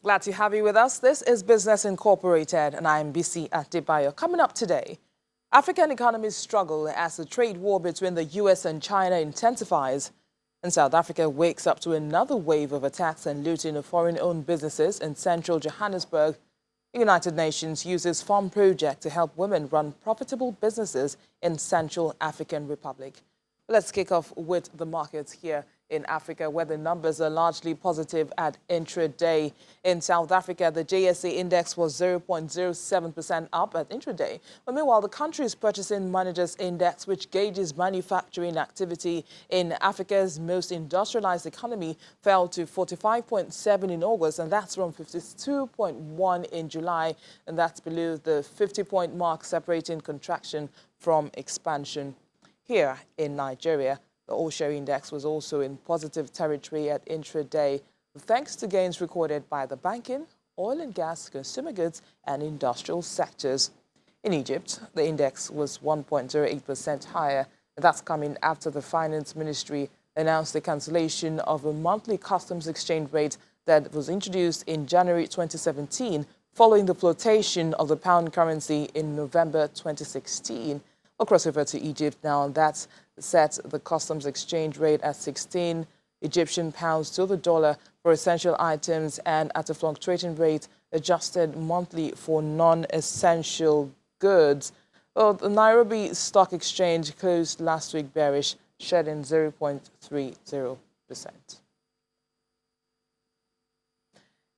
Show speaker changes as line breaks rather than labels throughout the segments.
Glad to have you with us. This is Business Incorporated, and I'm Bisi Adebayo. Coming up today, African economies struggle as the trade war between the U.S. and China intensifies. And South Africa wakes up to another wave of attacks and looting of foreign-owned businesses in central Johannesburg. The United Nations uses Farm Project to help women run profitable businesses in Central African Republic. Let's kick off with the markets here in Africa, where the numbers are largely positive at intraday. In South Africa, the JSE index was 0.07% up at intraday. But meanwhile, the country's Purchasing Managers Index, which gauges manufacturing activity in Africa's most industrialized economy, fell to 45.7 in August, and that's from 52.1 in July, and that's below the 50-point mark, separating contraction from expansion. Here in Nigeria, the All-Share Index was also in positive territory at intraday, thanks to gains recorded by the banking, oil and gas, consumer goods, and industrial sectors. In Egypt, the index was 1.08% higher. That's coming after the Finance Ministry announced the cancellation of a monthly customs exchange rate that was introduced in January 2017, following the flotation of the pound currency in November 2016. I'll cross over to Egypt now, and that's set the customs exchange rate at 16 Egyptian pounds to the dollar for essential items and at a fluctuating rate adjusted monthly for non-essential goods. Well, the Nairobi Stock Exchange closed last week bearish, shedding 0.30%.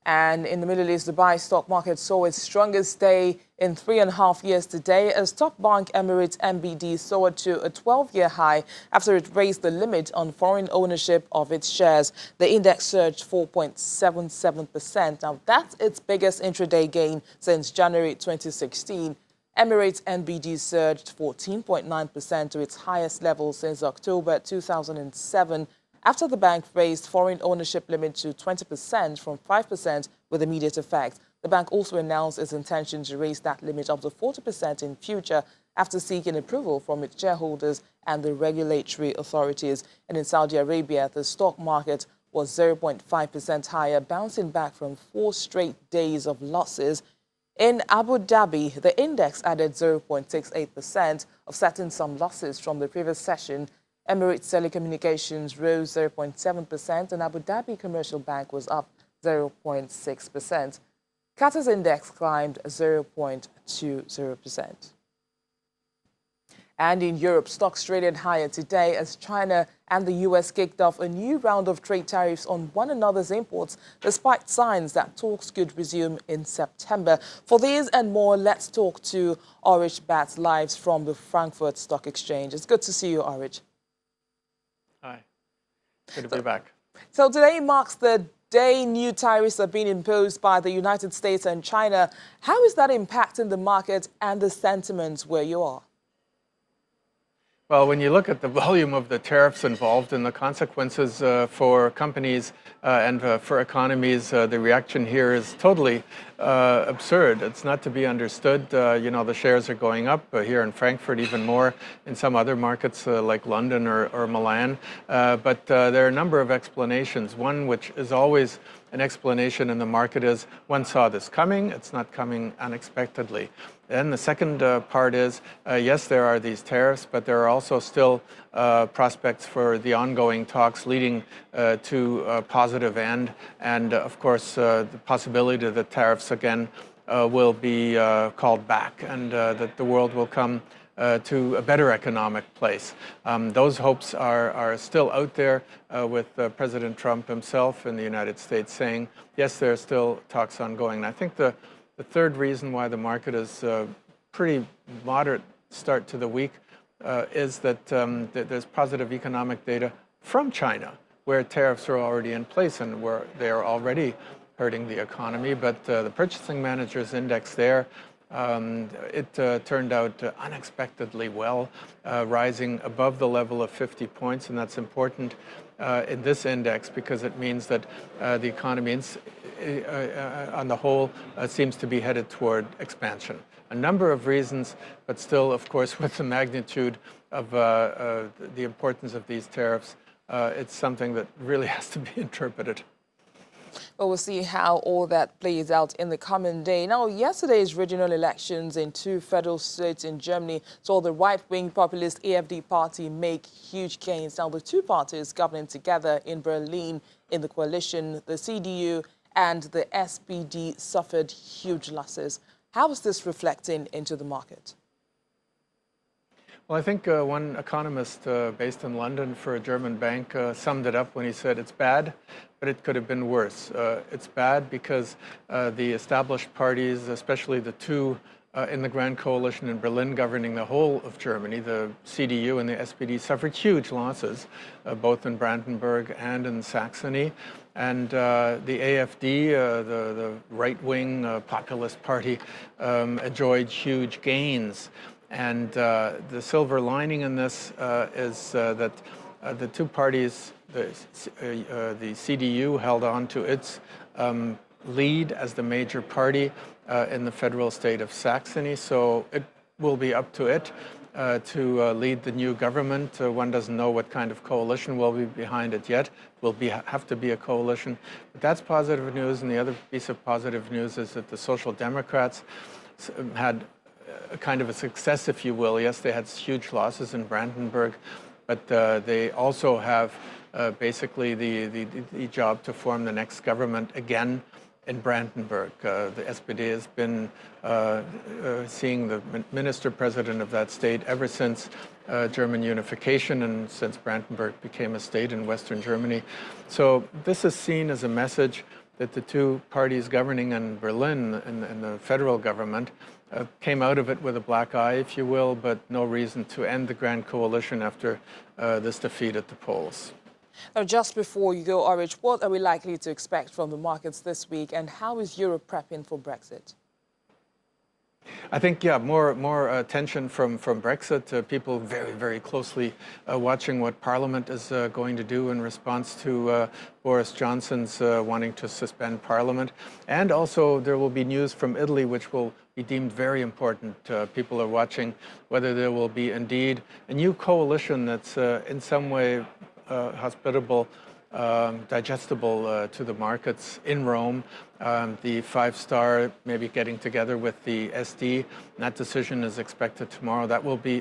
And in the Middle East, the Dubai stock market saw its strongest day in 3.5 years today as top bank Emirates NBD soared to a 12-year high after it raised the limit on foreign ownership of its shares. The index surged 4.77%. Now, that's its biggest intraday gain since January 2016. Emirates NBD surged 14.9% to its highest level since October 2007. After the bank raised foreign ownership limit to 20% from 5% with immediate effect. The bank also announced its intention to raise that limit up to 40% in future after seeking approval from its shareholders and the regulatory authorities. And in Saudi Arabia, the stock market was 0.5% higher, bouncing back from 4 straight days of losses. In Abu Dhabi, the index added 0.68%, offsetting some losses from the previous session. Emirates Telecommunications rose 0.7%, and Abu Dhabi Commercial Bank was up 0.6%. Qatar's index climbed 0.20%. And in Europe, stocks traded higher today as China and the U.S. kicked off a new round of trade tariffs on one another's imports, despite signs that talks could resume in September. For these and more, let's talk to Orich Batts live from the Frankfurt Stock Exchange. It's good to see you, Orich.
Hi, good to be back.
So today marks the day new tariffs are being imposed by the United States and China. How is that impacting the market and the sentiment where you are?
Well, when you look at the volume of the tariffs involved and the consequences for companies and for economies, the reaction here is totally absurd. It's not to be understood. The shares are going up here in Frankfurt, even more in some other markets like London or Milan. But there are a number of explanations. One, which is always an explanation in the market, is one saw this coming. It's not coming unexpectedly. Then the second part is, yes, there are these tariffs, but there are also still prospects for the ongoing talks leading to a positive end. And of course, the possibility that tariffs again will be called back and that the world will come to a better economic place. Those hopes are still out there with President Trump himself in the United States saying, yes, there are still talks ongoing. And I think the third reason why the market is pretty moderate start to the week is that there's positive economic data from China, where tariffs are already in place and where they are already hurting the economy. But the Purchasing Managers Index there, it turned out unexpectedly well, rising above the level of 50 points, and that's important in this index because it means that the economy on the whole seems to be headed toward expansion. A number of reasons, but still, of course, with the magnitude of the importance of these tariffs, it's something that really has to be interpreted.
Well, we'll see how all that plays out in the coming day. Now, yesterday's regional elections in 2 federal states in Germany saw the right-wing populist AfD party make huge gains. Now, the two parties governing together in Berlin in the coalition, the CDU and the SPD, suffered huge losses. How is this reflecting into the market?
Well, I think one economist based in London for a German bank summed it up when he said it's bad, but it could have been worse. It's bad because the established parties, especially the two in the Grand Coalition in Berlin governing the whole of Germany, the CDU and the SPD, suffered huge losses, both in Brandenburg and in Saxony. And the AfD, the right-wing populist party, enjoyed huge gains. And the silver lining in this is that the two parties, the CDU held on to its lead as the major party in the federal state of Saxony. So it will be up to it to lead the new government. One doesn't know what kind of coalition will be behind it yet. Will have to be a coalition. But that's positive news. And the other piece of positive news is that the Social Democrats had a kind of a success, if you will. Yes, they had huge losses in Brandenburg, but they also have basically the job to form the next government again in Brandenburg. The SPD has been seeing the minister-president of that state ever since German unification and since Brandenburg became a state in Western Germany. So this is seen as a message that the two parties governing in Berlin in the federal government came out of it with a black eye, if you will, but no reason to end the Grand Coalition after this defeat at the polls.
Now, just before you go, Orich, what are we likely to expect from the markets this week, and how is Europe prepping for Brexit?
I think, yeah, more attention from Brexit. People very, very closely watching what Parliament is going to do in response to Boris Johnson's wanting to suspend Parliament. And also there will be news from Italy, which will be deemed very important. People are watching whether there will be indeed a new coalition that's in some way hospitable, digestible to the markets in Rome. The Five Star maybe getting together with the SD. That decision is expected tomorrow. That will be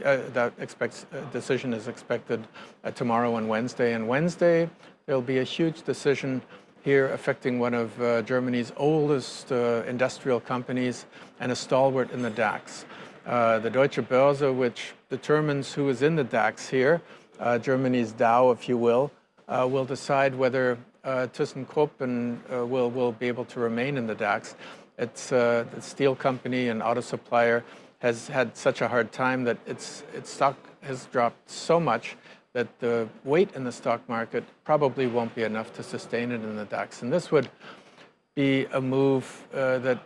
decision is expected tomorrow and Wednesday. And Wednesday there will be a huge decision here affecting one of Germany's oldest industrial companies and a stalwart in the DAX. The Deutsche Börse, which determines who is in the DAX here, Germany's Dow, if you will decide whether ThyssenKrupp will be able to remain in the DAX. It's the steel company and auto supplier has had such a hard time that its stock has dropped so much that the weight in the stock market probably won't be enough to sustain it in the DAX. And this would be a move that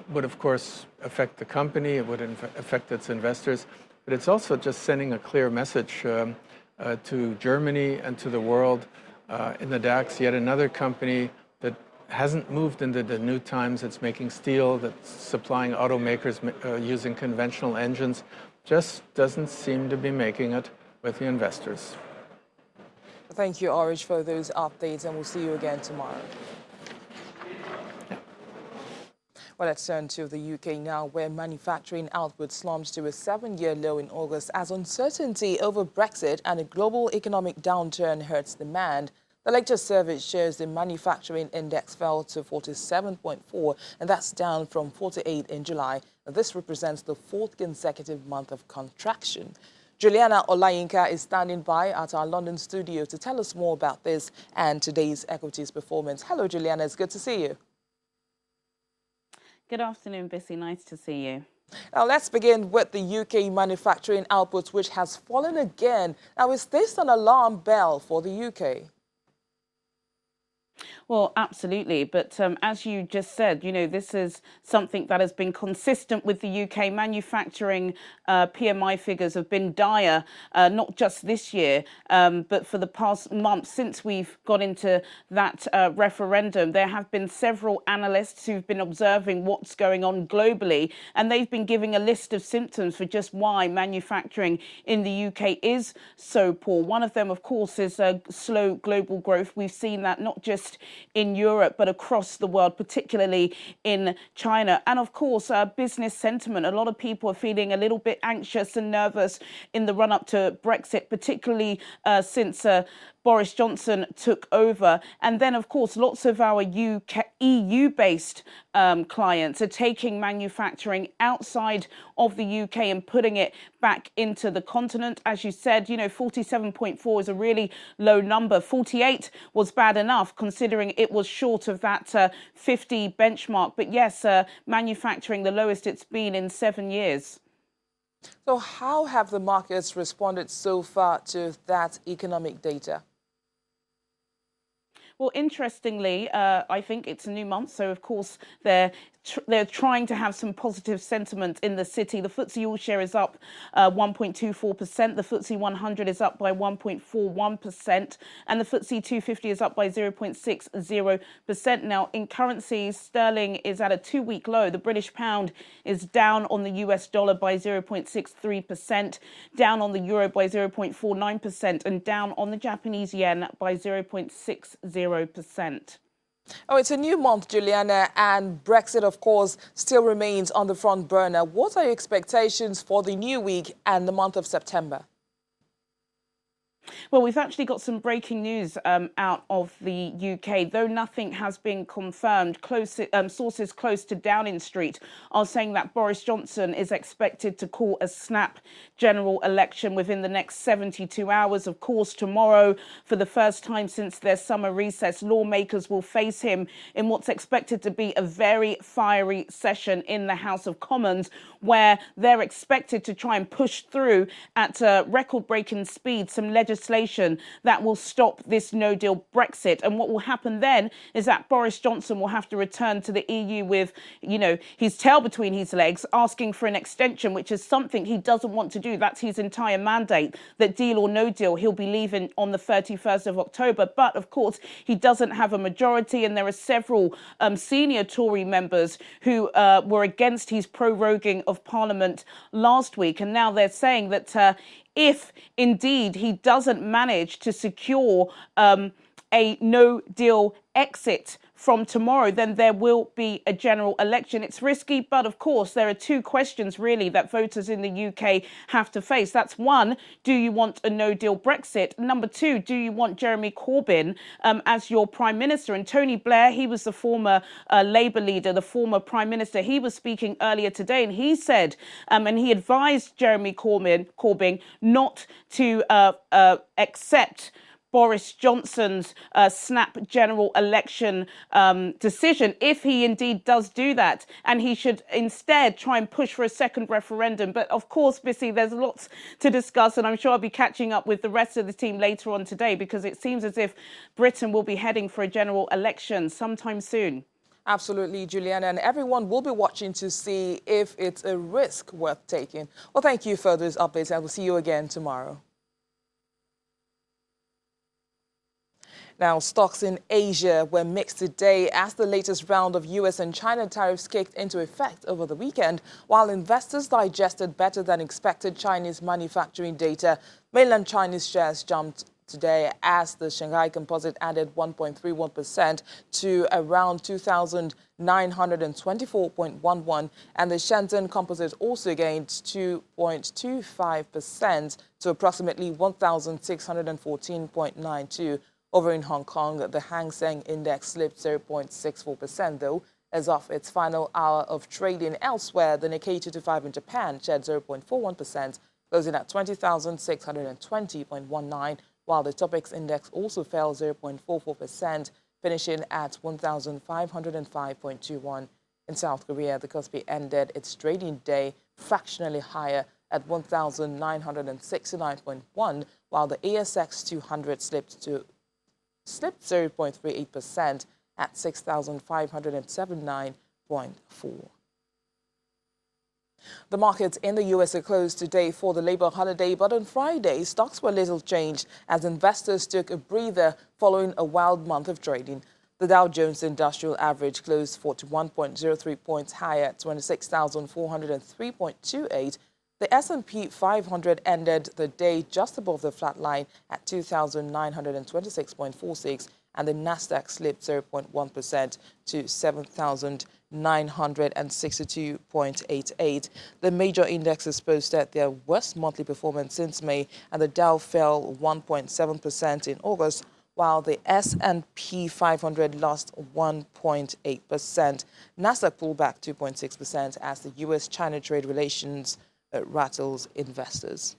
would, of course, affect the company. It would affect its investors. But it's also just sending a clear message to Germany and to the world. In the DAX, yet another company that hasn't moved into the new times. It's making steel, that's supplying automakers using conventional engines, just doesn't seem to be making it with the investors.
Thank you, Orich, for those updates, and we'll see you again tomorrow. Well, let's turn to the UK now, where manufacturing output slumped to a 7-year low in August as uncertainty over Brexit and a global economic downturn hurts demand. The latest survey shows the manufacturing index fell to 47.4, and that's down from 48 in July. This represents the 4th consecutive month of contraction. Juliana Olayinka is standing by at our London studio to tell us more about this and today's equities performance. Hello, Juliana. It's good to see you.
Good afternoon, Bissy. Nice to see you.
Now, let's begin with the UK manufacturing output, which has fallen again. Now, is this an alarm bell for the UK?
Well, absolutely. But as you just said, this is something that has been consistent with the UK. Manufacturing PMI figures have been dire, not just this year, but for the past month since we've got into that referendum. There have been several analysts who've been observing what's going on globally, and they've been giving a list of symptoms for just why manufacturing in the UK is so poor. One of them, of course, is slow global growth. We've seen that not just in Europe, but across the world, particularly in China. And of course, business sentiment. A lot of people are feeling a little bit anxious and nervous in the run-up to Brexit, particularly since Boris Johnson took over. And then, of course, lots of our EU-based clients are taking manufacturing outside of the UK and putting it back into the continent. As you said, 47.4 is a really low number. 48 was bad enough, considering it was short of that 50 benchmark. But yes, manufacturing the lowest it's been in 7 years.
So how have the markets responded so far to that economic data?
Well, interestingly, I think it's a new month, so of course they're trying to have some positive sentiment in the city. The FTSE All-Share is up 1.24%. The FTSE 100 is up by 1.41%, and the FTSE 250 is up by 0.60%. Now, in currencies, sterling is at a 2-week low. The British pound is down on the US dollar by 0.63%, down on the euro by 0.49%, and down on the Japanese yen by 0.60%.
Oh, it's a new month, Juliana, and Brexit, of course, still remains on the front burner. What are your expectations for the new week and the month of September?
Well, we've actually got some breaking news out of the UK. Though nothing has been confirmed, sources close to Downing Street are saying that Boris Johnson is expected to call a snap general election within the next 72 hours. Of course, tomorrow, for the first time since their summer recess, lawmakers will face him in what's expected to be a very fiery session in the House of Commons, where they're expected to try and push through at record-breaking speed some legislation that will stop this no-deal Brexit. And what will happen then is that Boris Johnson will have to return to the EU with, his tail between his legs, asking for an extension, which is something he doesn't want to do. That's his entire mandate, that deal or no deal, he'll be leaving on the 31st of October. But, of course, he doesn't have a majority, and there are several senior Tory members who were against his proroguing of Parliament last week. And now they're saying that if indeed he doesn't manage to secure a no-deal exit from tomorrow, then there will be a general election. It's risky, but of course there are two questions really that voters in the UK have to face. That's one, do you want a no-deal Brexit? Number two, do you want Jeremy Corbyn as your Prime Minister? And Tony Blair, he was the former Labour leader, the former Prime Minister. He was speaking earlier today, and he said, and he advised Jeremy Corbyn not to accept Boris Johnson's snap general election decision, if he indeed does do that. And he should instead try and push for a second referendum. But of course, Bissy, there's lots to discuss, and I'm sure I'll be catching up with the rest of the team later on today, because it seems as if Britain will be heading for a general election sometime soon.
Absolutely, Juliana, and everyone will be watching to see if it's a risk worth taking. Well, thank you for those updates, and we'll see you again tomorrow. Now, stocks in Asia were mixed today as the latest round of US and China tariffs kicked into effect over the weekend. While investors digested better than expected Chinese manufacturing data, mainland Chinese shares jumped today as the Shanghai Composite added 1.31% to around 2,924.11, and the Shenzhen Composite also gained 2.25% to approximately 1,614.92. Over in Hong Kong, the Hang Seng Index slipped 0.64%, though, as of its final hour of trading. Elsewhere, the Nikkei 225 in Japan shed 0.41%, closing at 20,620.19, while the Topix Index also fell 0.44%, finishing at 1,505.21. In South Korea, the Kospi ended its trading day fractionally higher at 1,969.1, while the ASX 200 slipped 0.38% at 6,579.4. The markets in the U.S. are closed today for the Labor holiday, but on Friday, stocks were little changed as investors took a breather following a wild month of trading. The Dow Jones Industrial Average closed 41.03 points higher at 26,403.28. The S&P 500 ended the day just above the flat line at 2,926.46, and the Nasdaq slipped 0.1% to 7,962.88. The major indexes posted their worst monthly performance since May, and the Dow fell 1.7% in August, while the S&P 500 lost 1.8%. Nasdaq pulled back 2.6% as the U.S.-China trade relations rattles investors.